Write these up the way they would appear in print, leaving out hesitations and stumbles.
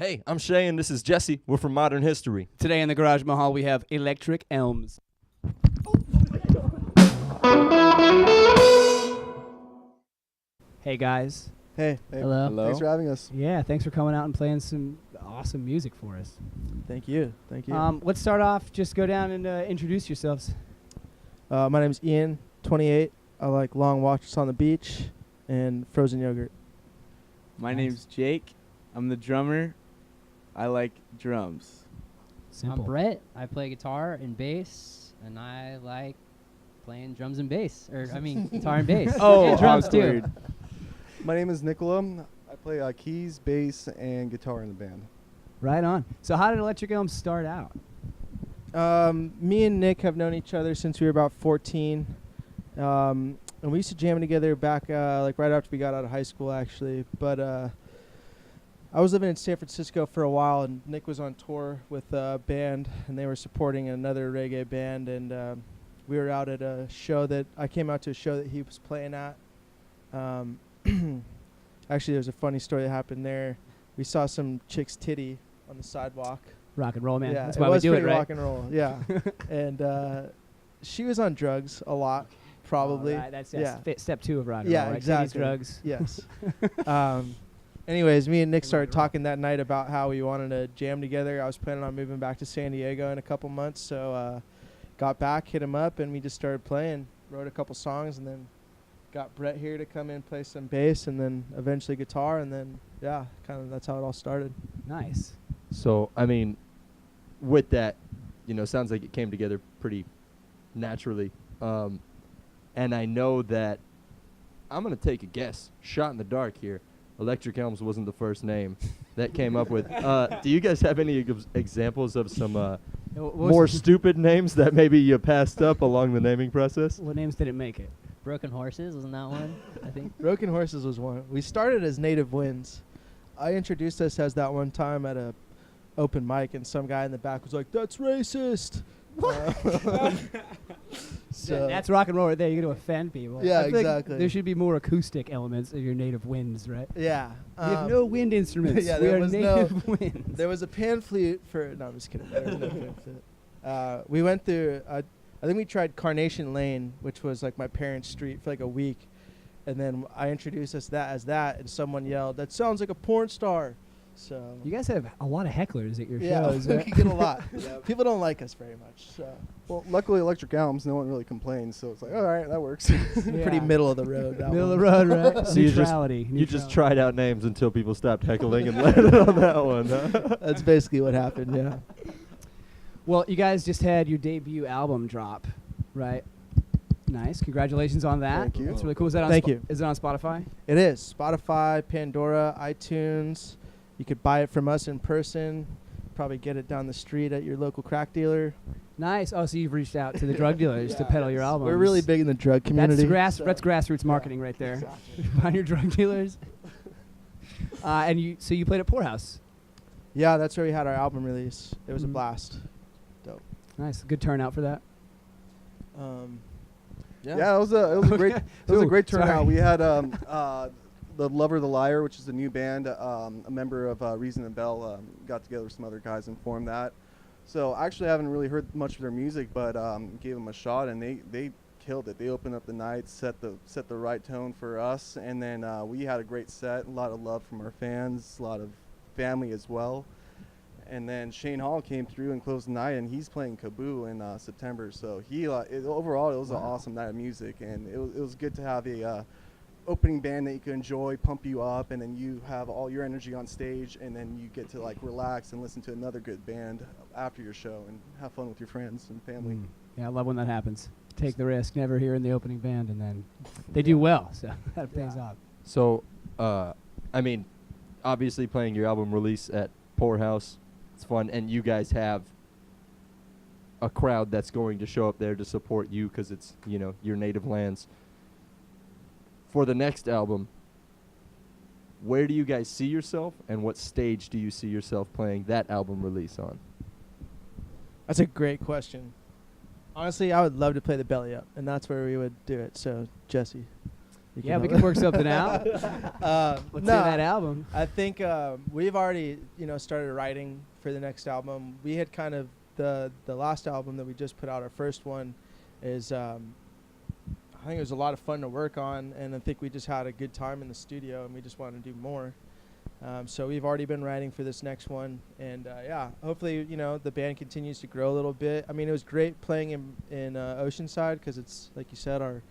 Hey, I'm Shay, and this is Jesse. We're from Modern History. Today in the Garage Mahal, we have Electric Elms. Hey, guys. Hey. Hello. Thanks for having us. Yeah, thanks for coming out and playing some awesome music for us. Thank you. Let's start off. Just go down and introduce yourselves. My name's Ian, 28. I like long walks on the beach and frozen yogurt. My name's Jake. I'm the drummer. I like drums. Simple. I'm Brett. I play guitar and bass, and I like playing drums and bass. Guitar and bass. And drums too. My name is Nicola. I play keys, bass, and guitar in the band. Right on. So how did Electric Elms start out? Me and Nick have known each other since we were about 14. And we used to jam together back right after we got out of high school, actually. But I was living in San Francisco for a while, and Nick was on tour with a band, and they were supporting another reggae band. And we were out at a show I came out to a show that he was playing at. Actually, there's a funny story that happened there. We saw some chick's titty on the sidewalk. Rock and roll, man. Yeah, That's why we do it, right? Rock and roll, yeah. And she was on drugs a lot, probably. Right, that's yeah. Step 2 of rock and roll, right? Exactly. Drugs. Yes. Anyways, me and Nick started talking that night about how we wanted to jam together. I was planning on moving back to San Diego in a couple months, so got back, hit him up, and we just started playing. Wrote a couple songs, and then got Brett here to come in, play some bass, and then eventually guitar, and then that's how it all started. Nice. So, I mean, with that, sounds like it came together pretty naturally. And I know that I'm going to take a guess, shot in the dark here. Electric Elms wasn't the first name that came up with. Do you guys have any examples of some more stupid names that maybe you passed up along the naming process? What names did it make it? Broken Horses, wasn't that one? I think. Broken Horses was one. We started as Native Winds. I introduced us as that one time at a open mic, and some guy in the back was like, "That's racist." So That's rock and roll right there. You're going to offend people. Yeah, I feel like exactly. there should be more acoustic elements of your Native winds, right? yeah. We have no wind instruments. Yeah, we there are was native winds. There was a pan flute for. No, I'm just kidding. There was no pan flute. We went through. I think we tried Carnation Lane, which was like my parents' street, for like a week, and then I introduced us as that, and someone yelled, "That sounds like a porn star." So You guys have a lot of hecklers at your yeah, shows. we right? get a lot. People don't like us very much. So Well, luckily, Electric Elms, no one really complains, so it's like, all right, that works. pretty middle of the road. that Middle of one. the road, right? So you just- Neutrality. You just tried out names until people stopped heckling and landed on that one, huh? That's basically what happened. Yeah. Well, you guys just had your debut album drop, right? Nice. Congratulations on that. Thank you. That's really cool. Is that on Thank you. Is it on Spotify? It is Spotify, Pandora, iTunes. You could buy it from us in person. Probably get it down the street at your local crack dealer. Nice. Oh, so you've reached out to the drug dealers to peddle your album. We're really big in the drug community. That's grassroots marketing right there. Find your drug dealers. So you played at Poorhouse. Yeah, that's where we had our album release. It was a Mhm. blast. Nice. Good turnout for that. Yeah, it was a great turnout. Sorry. We had the Lover the Liar, which is a new band. A member of Reason and Bell got together with some other guys and formed that. So actually, I haven't really heard much of their music, but gave them a shot, and they killed it. They opened up the night, set the right tone for us, and then we had a great set. A lot of love from our fans, a lot of family as well. And then Shane Hall came through and closed the night, and he's playing Kaboo in September. So overall, it was an awesome night of music, and it was good to have a opening band that you can enjoy, pump you up, and then you have all your energy on stage, and then you get to like relax and listen to another good band after your show and have fun with your friends and family. Yeah, I love when that happens. Take the risk, never hear in the opening band, and then they do well. So that pays off. So, obviously playing your album release at Poorhouse, it's fun, and you guys have a crowd that's going to show up there to support you because it's, your native lands. For the next album, where do you guys see yourself, and what stage do you see yourself playing that album release on? That's a great question. Honestly, I would love to play the Belly Up, and that's where we would do it. So, Jesse. Yeah, we can work something out. Let's no, hear that album. I think we've already, started writing for the next album. We had kind of the last album that we just put out, our first one, is I think it was a lot of fun to work on, and I think we just had a good time in the studio, and we just wanted to do more. So we've already been writing for this next one, and hopefully, the band continues to grow a little bit. I mean, it was great playing in Oceanside because it's, like you said, our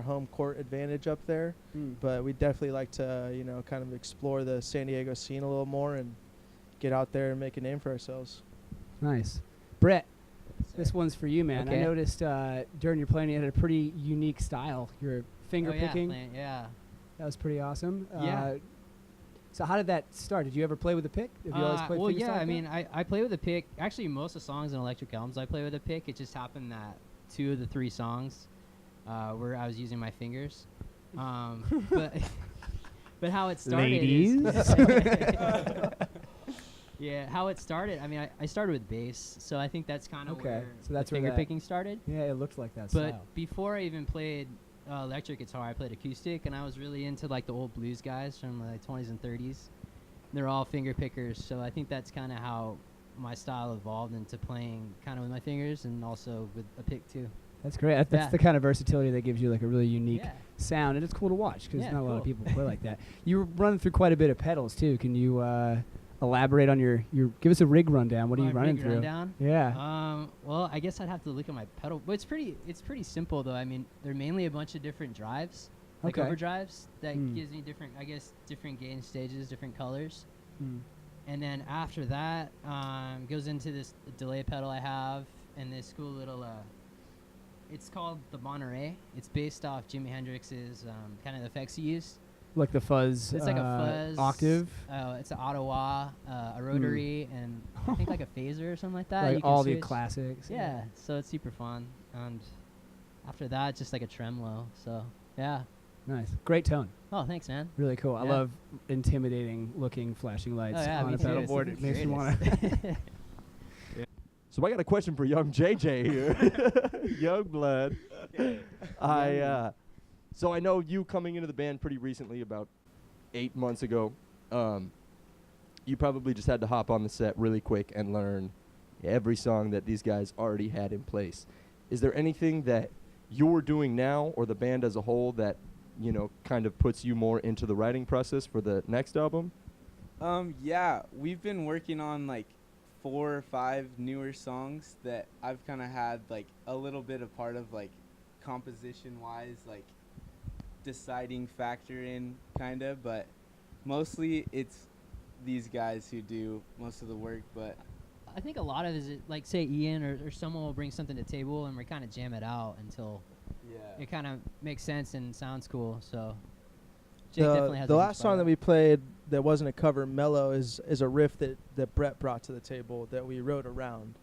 home court advantage up there. But we'd definitely like to, kind of explore the San Diego scene a little more and get out there and make a name for ourselves. Nice. Brett, this one's for you, man. Okay. I noticed during your playing you had a pretty unique style. Your finger Oh, yeah, picking. yeah. That was pretty awesome. Yeah. So how did that start? Did you ever play with a pick? Have you always played well, fingerstyle yeah. I pick? mean, I play with a pick. Actually, most of the songs in Electric Elms, I play with a pick. It just happened that 2 of the 3 songs where I was using my fingers. But but how it started is yeah, how it started. I mean, I started with bass, so I think that's kind of Okay, where so that's the where finger that- picking started. Yeah, it looked like that But style. before I even played electric guitar, I played acoustic, and I was really into like the old blues guys from the 20s and 30s. They're all finger pickers, so I think that's kind of how my style evolved into playing kind of with my fingers and also with a pick too. That's great. That's Yeah. the kind of versatility that gives you like a really unique Yeah. sound, and it's cool to watch because Yeah, not a lot of cool. people play like that. You were running through quite a bit of pedals too. Can you elaborate on your give us a rig rundown? What are you My running rig through? rundown? Yeah. Well, I guess I'd have to look at my pedal, but it's pretty simple though. I mean, they're mainly a bunch of different drives, like Okay. overdrives that Mm. gives me different gain stages, different colors. Mm. And then after that, goes into this delay pedal I have, and this cool little. It's called the Monterey. It's based off Jimi Hendrix's kind of effects he used. Like the fuzz. It's like a fuzz octave. It's an Ottawa, a rotary, and I think like a phaser or something like that. Like You can all the switch. classics. Yeah, so it's super fun. And after that, it's just like a tremolo. So yeah. Nice. Great tone. Oh, thanks, man. Really cool. I Yeah. love intimidating looking flashing lights Oh, yeah, on me a too. pedal It's board. the It makes me want greatest. to. So I got a question for young JJ here, young blood. So I know you coming into the band pretty recently, about 8 months ago. You probably just had to hop on the set really quick and learn every song that these guys already had in place. Is there anything that you're doing now, or the band as a whole, that kind of puts you more into the writing process for the next album? Yeah, we've been working on like 4 or 5 newer songs that I've kind of had like a little bit of part of, like composition wise, like deciding factor in kind of, but mostly it's these guys who do most of the work. But I think a lot of it is like, say Ian or someone will bring something to the table and we kind of jam it out until yeah, it kind of makes sense and sounds cool. So Jake definitely has The a huge last part song of that we played that wasn't a cover, Mellow, is a riff that Brett brought to the table that we wrote around.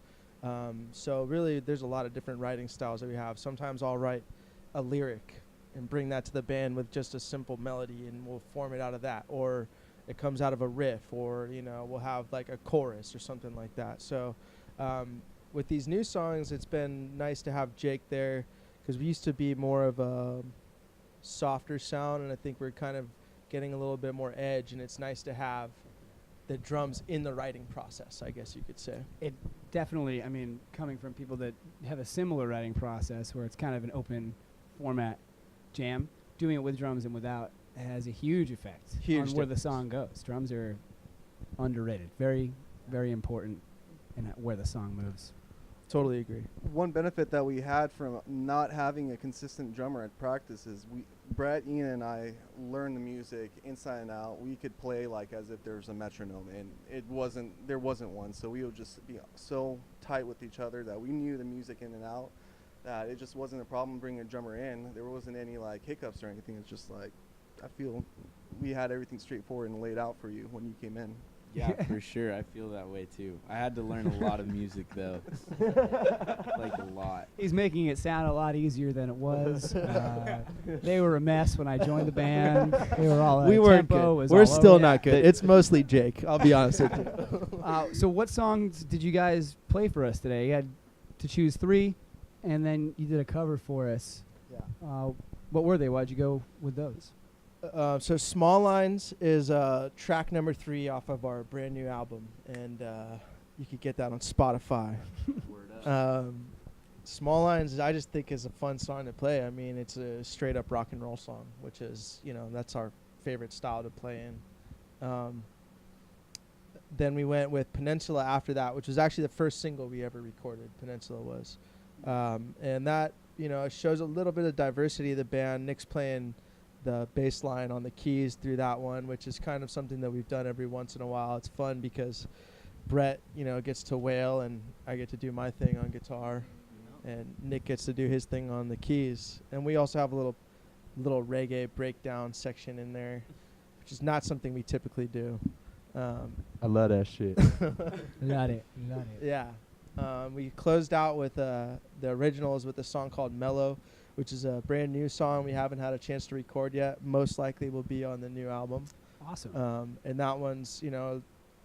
So really, there's a lot of different writing styles that we have. Sometimes I'll write a lyric and bring that to the band with just a simple melody, and we'll form it out of that. Or it comes out of a riff, or we'll have like a chorus or something like that. So with these new songs, it's been nice to have Jake there, because we used to be more of a softer sound, and I think we're kind of getting a little bit more edge, and it's nice to have the drums in the writing process, I guess you could say. It definitely, I mean, coming from people that have a similar writing process where it's kind of an open format jam, doing it with drums and without has a huge effect Huge on where the difference. song goes. Drums are underrated. Very, very important in where the song moves. Totally agree. One benefit that we had from not having a consistent drummer at practice is Brett, Ian, and I learned the music inside and out. We could play like as if there was a metronome, and there wasn't one. So we would just be so tight with each other that we knew the music in and out, that it just wasn't a problem bringing a drummer in. There wasn't any like hiccups or anything. It's just like, I feel we had everything straightforward and laid out for you when you came in. yeah, for sure. I feel that way too. I had to learn a lot of music though, like a lot. He's making it sound a lot easier than it was. They were a mess when I joined the band. They were all We weren't tempo good. was We're all still over. not good. It's mostly Jake, I'll be honest with you. So what songs did you guys play for us today? You had to choose 3, and then you did a cover for us. Yeah. What were they? Why'd you go with those? So Small Lines is track number 3 off of our brand new album, and you could get that on Spotify. Small Lines, I just think is a fun song to play. I mean, it's a straight up rock and roll song, which is, that's our favorite style to play in. Then we went with Peninsula after that, which was actually the first single we ever recorded. Peninsula was, and that it shows a little bit of diversity of the band. Nick's playing the bass line on the keys through that one, which is kind of something that we've done every once in a while. It's fun because Brett, gets to wail, and I get to do my thing on guitar, and Nick gets to do his thing on the keys. And we also have a little reggae breakdown section in there, which is not something we typically do. I love that shit. Got it. Yeah. We closed out with the originals with a song called Mellow, which is a brand new song we haven't had a chance to record yet. Most likely will be on the new album. Awesome. And that one's,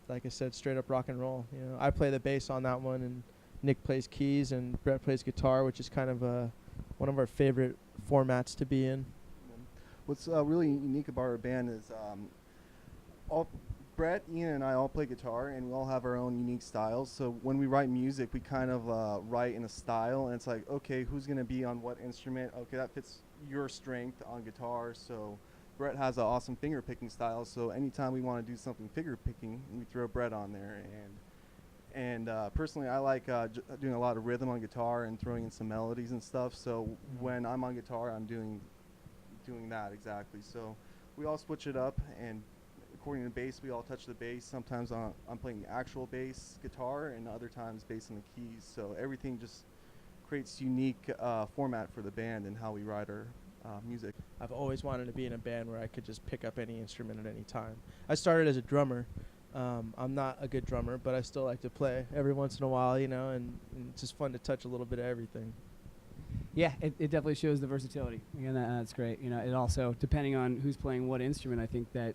like I said, straight up rock and roll. I play the bass on that one, and Nick plays keys, and Brett plays guitar, which is kind of one of our favorite formats to be in. What's really unique about our band is all Brett, Ian, and I all play guitar, and we all have our own unique styles. So when we write music, we kind of write in a style, and it's like, okay, who's going to be on what instrument? Okay, that fits your strength on guitar. So Brett has an awesome finger picking style, so anytime we want to do something finger picking, we throw Brett on there. And personally, I like doing a lot of rhythm on guitar and throwing in some melodies and stuff. So when I'm on guitar, I'm doing that exactly. So we all switch it up, and according to bass, we all touch the bass. Sometimes I'm playing the actual bass guitar, and other times bass on the keys. So everything just creates unique format for the band and how we write our music. I've always wanted to be in a band where I could just pick up any instrument at any time. I started as a drummer. I'm not a good drummer, but I still like to play every once in a while, and it's just fun to touch a little bit of everything. Yeah, it definitely shows the versatility. Again, that's great. It also, depending on who's playing what instrument, I think that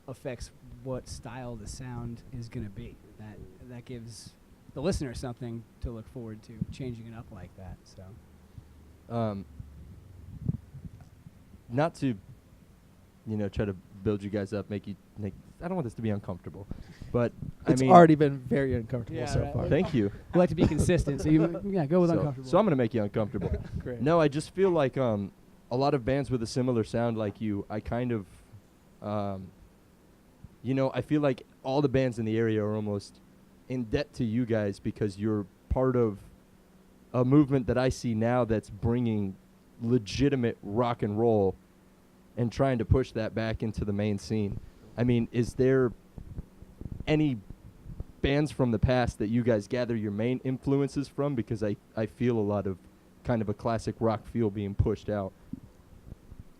affects what style the sound is going to be. That gives the listener something to look forward to, changing it up like that. So, not to, try to build you guys up, make I don't want this to be uncomfortable, but it's already been very uncomfortable so far. Thank you. We like to be consistent, so go with uncomfortable. So I'm gonna make you uncomfortable. Great. No, I just feel like a lot of bands with a similar sound like you, I kind of, I feel like all the bands in the area are almost in debt to you guys because you're part of a movement that I see now that's bringing legitimate rock and roll and trying to push that back into the main scene. I mean, is there any bands from the past that you guys gather your main influences from? Because I feel a lot of kind of a classic rock feel being pushed out.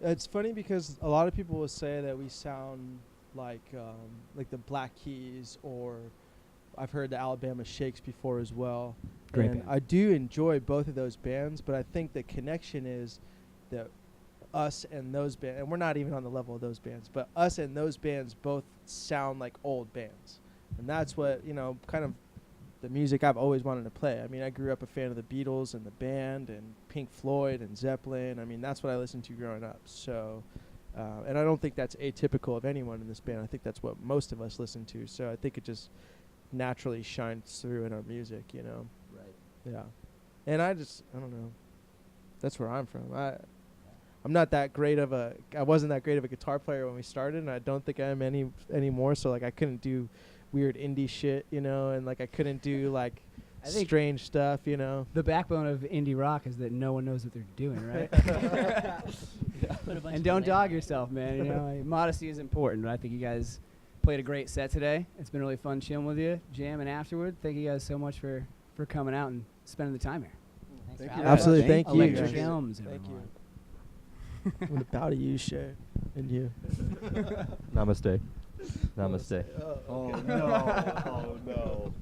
It's funny because a lot of people will say that we sound like the Black Keys, or I've heard the Alabama Shakes before as well. Great and band. I do enjoy both of those bands, but I think the connection is that us and those bands, and we're not even on the level of those bands, but us and those bands both sound like old bands. And that's what, kind of the music I've always wanted to play. I mean, I grew up a fan of the Beatles and the band and Pink Floyd and Zeppelin. I mean, that's what I listened to growing up. So, and I don't think that's atypical of anyone in this band. I think that's what most of us listen to. So I think it just naturally shines through in our music, Right. Yeah. And I don't know. That's where I'm from. I'm not that great of I wasn't that great of a guitar player when we started, and I don't think I am anymore. So I couldn't do weird indie shit, and I couldn't do I think strange stuff, the backbone of indie rock is that no one knows what they're doing, right? And don't dog yourself, man. Modesty is important. But I think you guys played a great set today. It's been really fun chilling with you, jamming afterward. Thank you guys so much for coming out and spending the time here. Thanks Thank for you. having us. Absolutely, thank you. Electric guys. Elms, Thank everyone. you. What about you, Shay? And you. Namaste. Namaste. Oh no! Oh no!